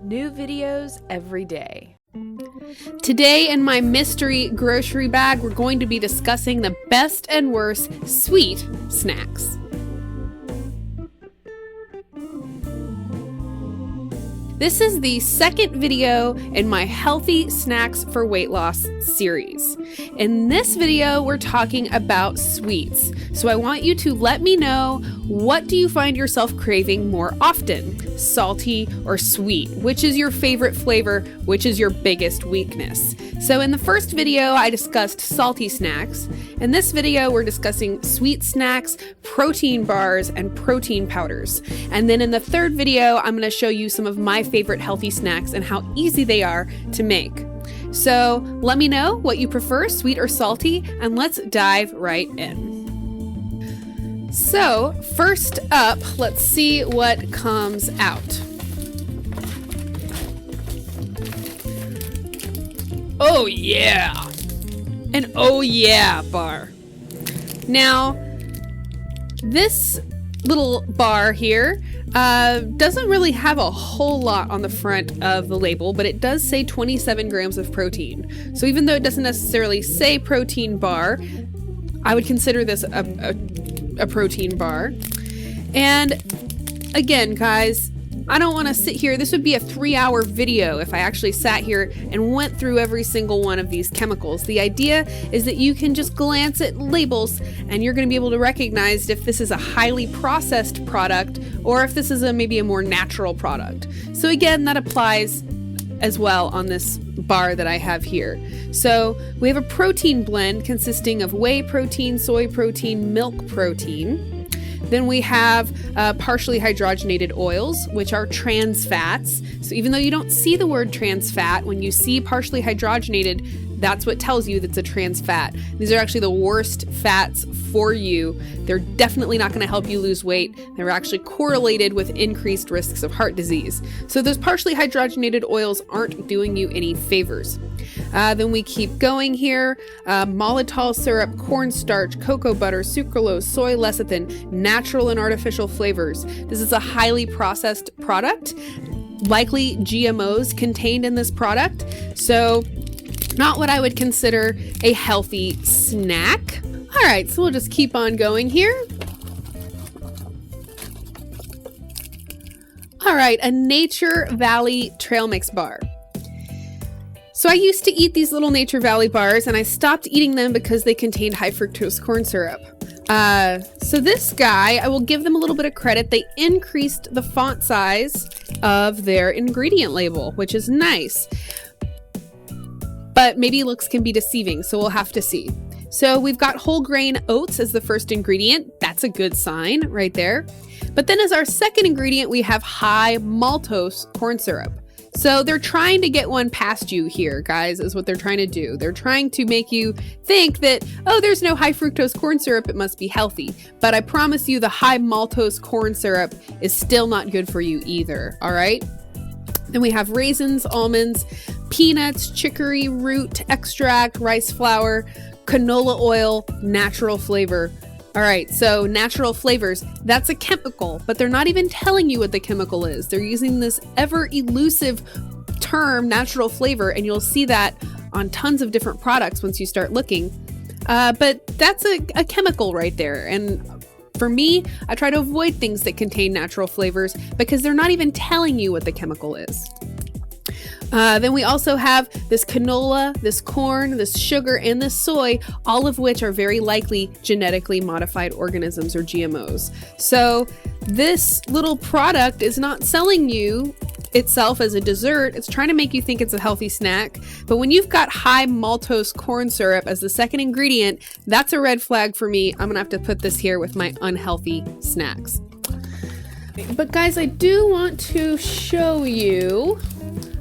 New videos every day. Today in my mystery grocery bag, we're going to be discussing the best and worst sweet snacks. This is the second video in my Healthy Snacks for Weight Loss series. In this video, we're talking about sweets. So I want you to let me know, what do you find yourself craving more often? Salty or sweet? Which is your favorite flavor? Which is your biggest weakness? So in the first video, I discussed salty snacks. In this video, we're discussing sweet snacks, protein bars, and protein powders. And then in the third video, I'm going to show you some of my favorite healthy snacks and how easy they are to make. So let me know what you prefer, sweet or salty, and let's dive right in. So first up, let's see what comes out. Oh yeah! An oh yeah bar. Now, this little bar here doesn't really have a whole lot on the front of the label, but it does say 27 grams of protein. So even though it doesn't necessarily say protein bar, I would consider this a protein bar. And again, guys, I don't want to sit here. This would be a 3-hour video if I actually sat here and went through every single one of these chemicals. The idea is that you can just glance at labels and you're going to be able to recognize if this is a highly processed product or if this is maybe a more natural product. So again, that applies as well on this bar that I have here. So we have a protein blend consisting of whey protein, soy protein, milk protein. Then we have partially hydrogenated oils, which are trans fats. So even though you don't see the word trans fat, when you see partially hydrogenated, that's what tells you that's a trans fat. These are actually the worst fats for you. They're definitely not going to help you lose weight. They're actually correlated with increased risks of heart disease. So those partially hydrogenated oils aren't doing you any favors. Then we keep going here. Maltitol syrup, cornstarch, cocoa butter, sucralose, soy lecithin, natural and artificial flavors. This is a highly processed product. Likely GMOs contained in this product. So not what I would consider a healthy snack. All right, so we'll just keep on going here. All right, a Nature Valley Trail Mix bar. So I used to eat these little Nature Valley bars and I stopped eating them because they contained high fructose corn syrup. So this guy, I will give them a little bit of credit. They increased the font size of their ingredient label, which is nice. But maybe looks can be deceiving, so we'll have to see. So we've got whole grain oats as the first ingredient. That's a good sign right there. But then as our second ingredient, we have high maltose corn syrup. So they're trying to get one past you here, guys, is what they're trying to do. They're trying to make you think that, oh, there's no high fructose corn syrup, it must be healthy. But I promise you the high maltose corn syrup is still not good for you either, all right? Then we have raisins, almonds, peanuts, chicory root extract, rice flour, canola oil, natural flavor. All right, so natural flavors, that's a chemical, but they're not even telling you what the chemical is. They're using this ever elusive term, natural flavor, and you'll see that on tons of different products once you start looking. But that's a chemical right there. And for me, I try to avoid things that contain natural flavors because they're not even telling you what the chemical is. Then we also have this canola, this corn, this sugar, and this soy, all of which are very likely genetically modified organisms or GMOs. So this little product is not selling you itself as a dessert. It's trying to make you think it's a healthy snack. But when you've got high maltose corn syrup as the second ingredient, that's a red flag for me. I'm gonna have to put this here with my unhealthy snacks. But guys, I do want to show you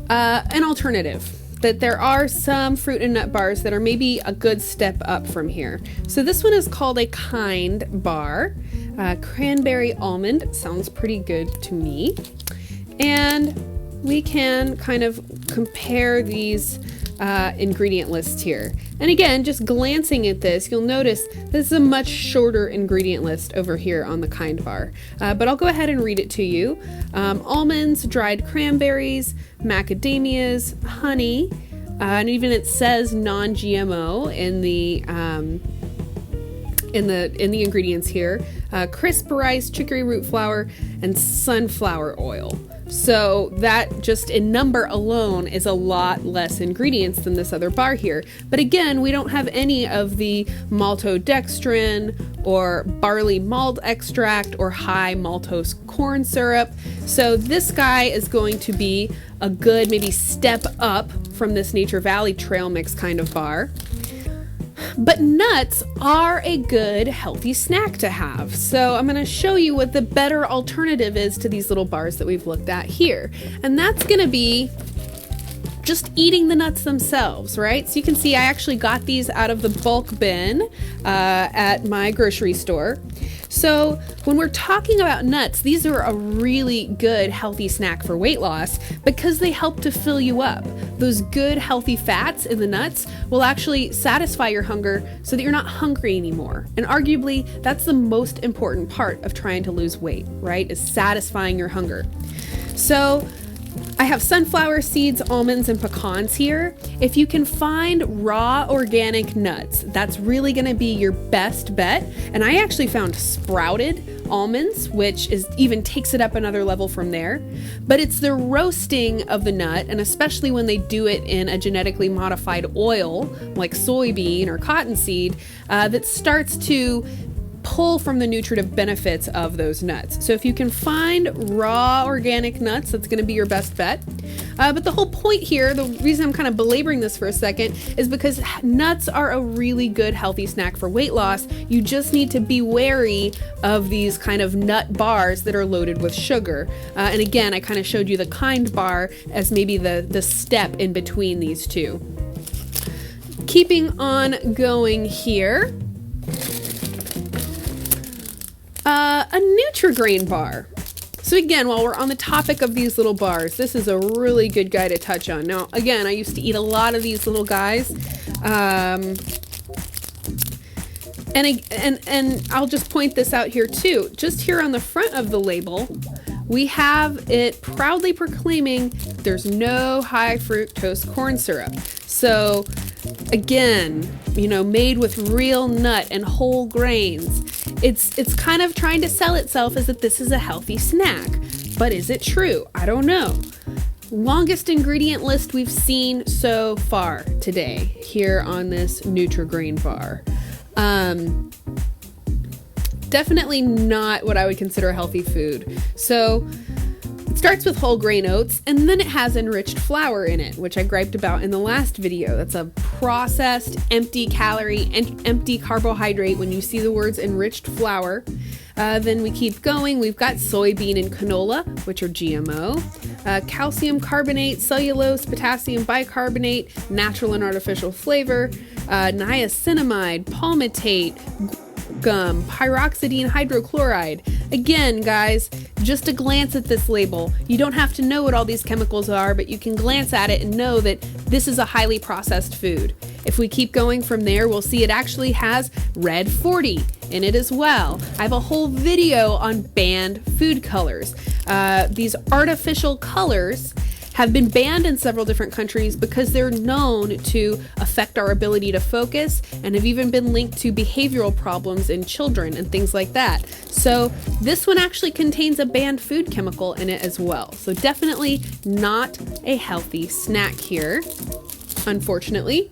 an alternative, that there are some fruit and nut bars that are maybe a good step up from here. So this one is called a Kind bar. Cranberry almond sounds pretty good to me. And we can kind of compare these ingredient list here. And again, just glancing at this, you'll notice this is a much shorter ingredient list over here on the Kind bar. But I'll go ahead and read it to you. Almonds, dried cranberries, macadamias, honey, and even it says non-GMO in the ingredients here, crisp rice, chicory root flour, and sunflower oil. So that just in number alone is a lot less ingredients than this other bar here. But again, we don't have any of the maltodextrin or barley malt extract or high maltose corn syrup. So this guy is going to be a good maybe step up from this Nature Valley trail mix kind of bar. But nuts are a good healthy snack to have. So I'm going to show you what the better alternative is to these little bars that we've looked at here. And that's going to be just eating the nuts themselves, right? So you can see I actually got these out of the bulk bin at my grocery store. So when we're talking about nuts, these are a really good healthy snack for weight loss because they help to fill you up. Those good healthy fats in the nuts will actually satisfy your hunger so that you're not hungry anymore. And arguably, that's the most important part of trying to lose weight, right? Is satisfying your hunger. So I have sunflower seeds, almonds, and pecans here. If you can find raw organic nuts, that's really going to be your best bet. And I actually found sprouted almonds, which even takes it up another level from there. But it's the roasting of the nut, and especially when they do it in a genetically modified oil like soybean or cottonseed, that starts to pull from the nutritive benefits of those nuts. So if you can find raw organic nuts, that's going to be your best bet. But the whole point here, the reason I'm kind of belaboring this for a second, is because nuts are a really good healthy snack for weight loss. You just need to be wary of these kind of nut bars that are loaded with sugar. And again, I kind of showed you the Kind bar as maybe the step in between these two. Keeping on going here. A Nutri-Grain bar. So again, while we're on the topic of these little bars, this is a really good guy to touch on. Now, again, I used to eat a lot of these little guys. And I'll just point this out here too. Just here on the front of the label, we have it proudly proclaiming there's no high fructose corn syrup. So again, made with real nut and whole grains. It's kind of trying to sell itself as that this is a healthy snack. But is it true? I don't know. Longest ingredient list we've seen so far today here on this Nutri-Grain bar. Definitely not what I would consider a healthy food. So it starts with whole grain oats, and then it has enriched flour in it, which I griped about in the last video. That's a processed, empty calorie, and empty carbohydrate when you see the words enriched flour. Then we keep going. We've got soybean and canola, which are GMO, calcium carbonate, cellulose, potassium bicarbonate, natural and artificial flavor, niacinamide, palmitate, gum, pyroxidine hydrochloride. Again, guys, just a glance at this label. You don't have to know what all these chemicals are, but you can glance at it and know that this is a highly processed food. If we keep going from there, we'll see it actually has red 40 in it as well. I have a whole video on banned food colors. These artificial colors have been banned in several different countries because they're known to affect our ability to focus and have even been linked to behavioral problems in children and things like that. So this one actually contains a banned food chemical in it as well. So definitely not a healthy snack here, unfortunately.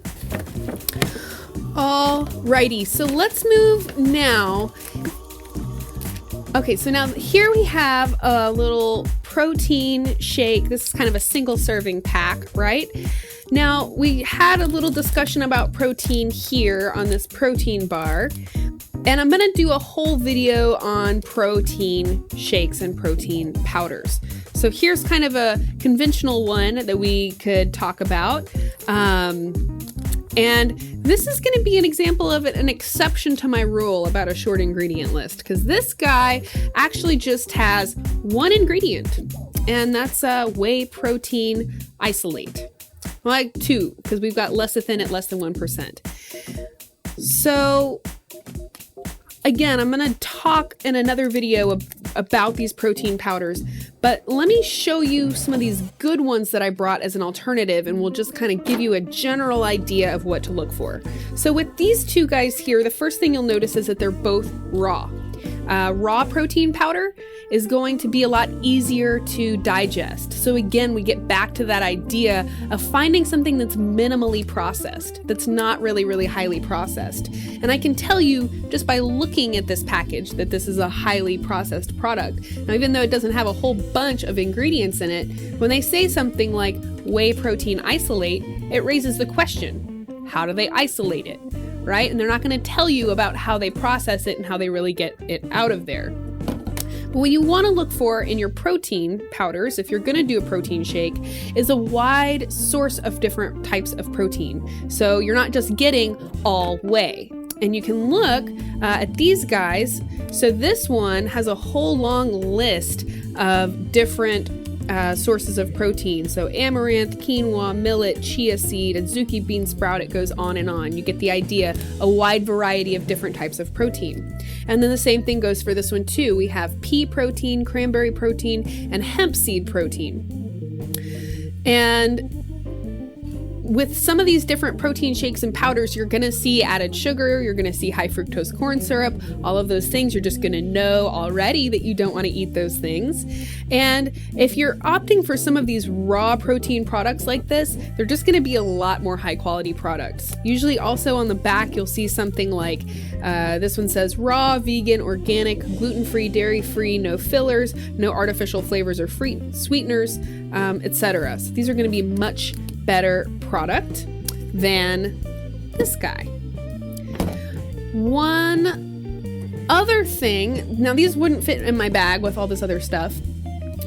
Alrighty, so let's move now. Okay, so now here we have a little protein shake. This is kind of a single serving pack, right? Now, we had a little discussion about protein here on this protein bar, and I'm gonna do a whole video on protein shakes and protein powders. So here's kind of a conventional one that we could talk about. And this is going to be an example of an exception to my rule about a short ingredient list, because this guy actually just has one ingredient, and that's whey protein isolate. Well, like 2, because we've got lecithin at less than 1%. So again, I'm going to talk in another video about these protein powders, but let me show you some of these good ones that I brought as an alternative, and we'll just kind of give you a general idea of what to look for. So with these 2 guys here, the first thing you'll notice is that they're both raw. Raw protein powder is going to be a lot easier to digest. So again, we get back to that idea of finding something that's minimally processed, that's not really highly processed. And I can tell you just by looking at this package that this is a highly processed product. Now, even though it doesn't have a whole bunch of ingredients in it, when they say something like whey protein isolate, it raises the question, how do they isolate it, right? And they're not going to tell you about how they process it and how they really get it out of there. But what you want to look for in your protein powders, if you're going to do a protein shake, is a wide source of different types of protein. So you're not just getting all whey. And you can look at these guys. So this one has a whole long list of different sources of protein. So amaranth, quinoa, millet, chia seed, azuki bean sprout, it goes on and on. You get the idea, a wide variety of different types of protein. And then the same thing goes for this one too. We have pea protein, cranberry protein, and hemp seed protein. And with some of these different protein shakes and powders, you're going to see added sugar, you're going to see high fructose corn syrup, all of those things. You're just going to know already that you don't want to eat those things. And if you're opting for some of these raw protein products like this, they're just going to be a lot more high quality products. Usually also on the back, you'll see something like this one says raw, vegan, organic, gluten-free, dairy-free, no fillers, no artificial flavors or sweeteners, etc. So these are going to be much better product than this guy. One other thing, now these wouldn't fit in my bag with all this other stuff,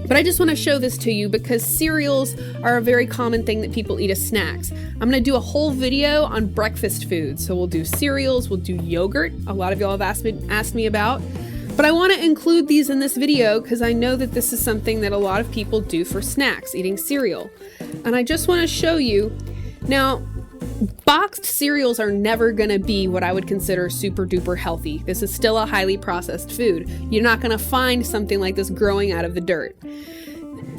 but I just want to show this to you because cereals are a very common thing that people eat as snacks. I'm going to do a whole video on breakfast foods. So we'll do cereals, we'll do yogurt. A lot of y'all have asked me about. But I want to include these in this video because I know that this is something that a lot of people do for snacks, eating cereal. And I just want to show you. Now, boxed cereals are never going to be what I would consider super duper healthy. This is still a highly processed food. You're not going to find something like this growing out of the dirt.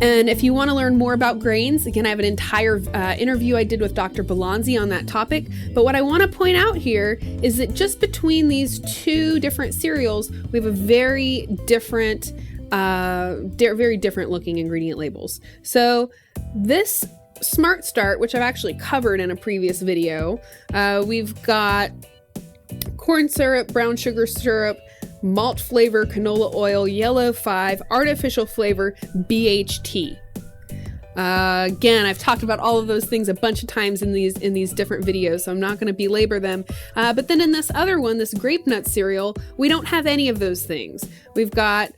And if you want to learn more about grains, again, I have an entire interview I did with Dr. Balanzi on that topic. But what I want to point out here is that just between these 2 different cereals, we have a very different looking ingredient labels. So this Smart Start, which I've actually covered in a previous video, we've got corn syrup, brown sugar syrup, malt flavor, canola oil, yellow 5, artificial flavor, BHT. Again, I've talked about all of those things a bunch of times in these different videos, so I'm not going to belabor them. But then in this other one, this grape nut cereal, we don't have any of those things. We've got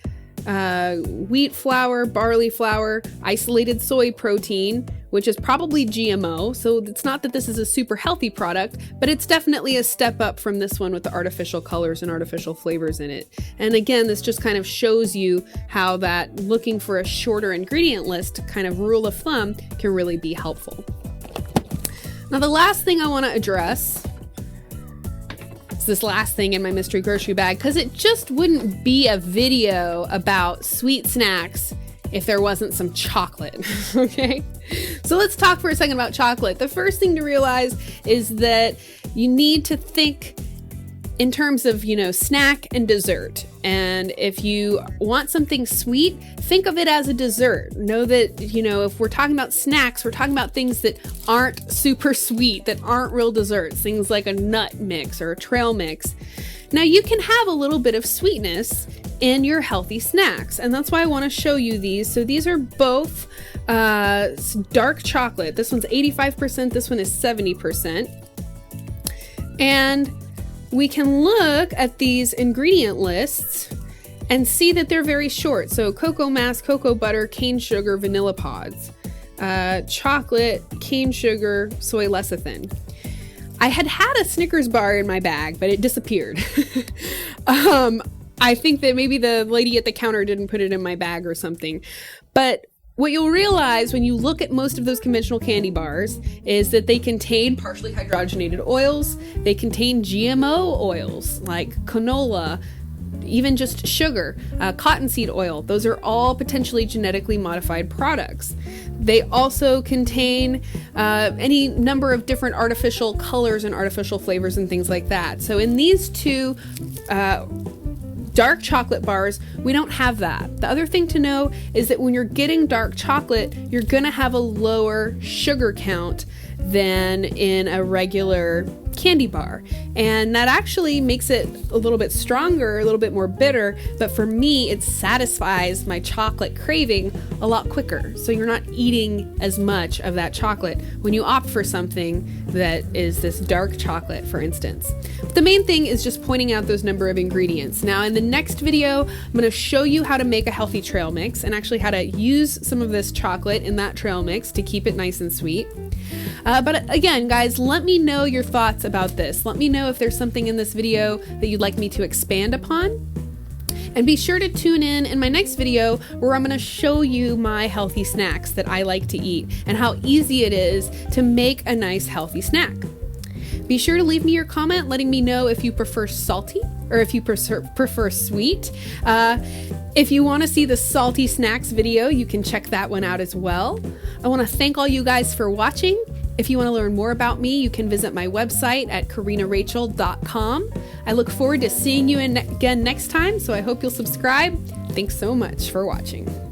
wheat flour, barley flour, isolated soy protein, which is probably GMO. So it's not that this is a super healthy product, but it's definitely a step up from this one with the artificial colors and artificial flavors in it. And again, this just kind of shows you how that looking for a shorter ingredient list kind of rule of thumb can really be helpful. Now, the last thing I want to address is this last thing in my mystery grocery bag, because it just wouldn't be a video about sweet snacks if there wasn't some chocolate, okay? So let's talk for a second about chocolate. The first thing to realize is that you need to think in terms of, snack and dessert. And if you want something sweet, think of it as a dessert. Know that, if we're talking about snacks, we're talking about things that aren't super sweet, that aren't real desserts, things like a nut mix or a trail mix. Now, you can have a little bit of sweetness in your healthy snacks, and that's why I want to show you these. So these are both dark chocolate. This one's 85%, this one is 70%. And we can look at these ingredient lists and see that they're very short. So cocoa mass, cocoa butter, cane sugar, vanilla pods, chocolate, cane sugar, soy lecithin. I had a Snickers bar in my bag, but it disappeared. I think that maybe the lady at the counter didn't put it in my bag or something. But What you'll realize when you look at most of those conventional candy bars is that they contain partially hydrogenated oils. They contain GMO oils like canola, even just sugar, cottonseed oil. Those are all potentially genetically modified products. They also contain any number of different artificial colors and artificial flavors and things like that. So in these two dark chocolate bars, we don't have that. The other thing to know is that when you're getting dark chocolate, you're gonna have a lower sugar count than in a regular candy bar. And that actually makes it a little bit stronger, a little bit more bitter, but for me, it satisfies my chocolate craving a lot quicker. So you're not eating as much of that chocolate when you opt for something that is this dark chocolate, for instance. But the main thing is just pointing out those number of ingredients. Now, in the next video, I'm gonna show you how to make a healthy trail mix and actually how to use some of this chocolate in that trail mix to keep it nice and sweet. But again, guys, let me know your thoughts about this. Let me know if there's something in this video that you'd like me to expand upon. And be sure to tune in my next video where I'm going to show you my healthy snacks that I like to eat and how easy it is to make a nice healthy snack. Be sure to leave me your comment letting me know if you prefer salty or if you prefer sweet. If you want to see the salty snacks video, you can check that one out as well. I want to thank all you guys for watching. If you want to learn more about me, you can visit my website at CorrinaRachel.com. I look forward to seeing you again next time, so I hope you'll subscribe. Thanks so much for watching.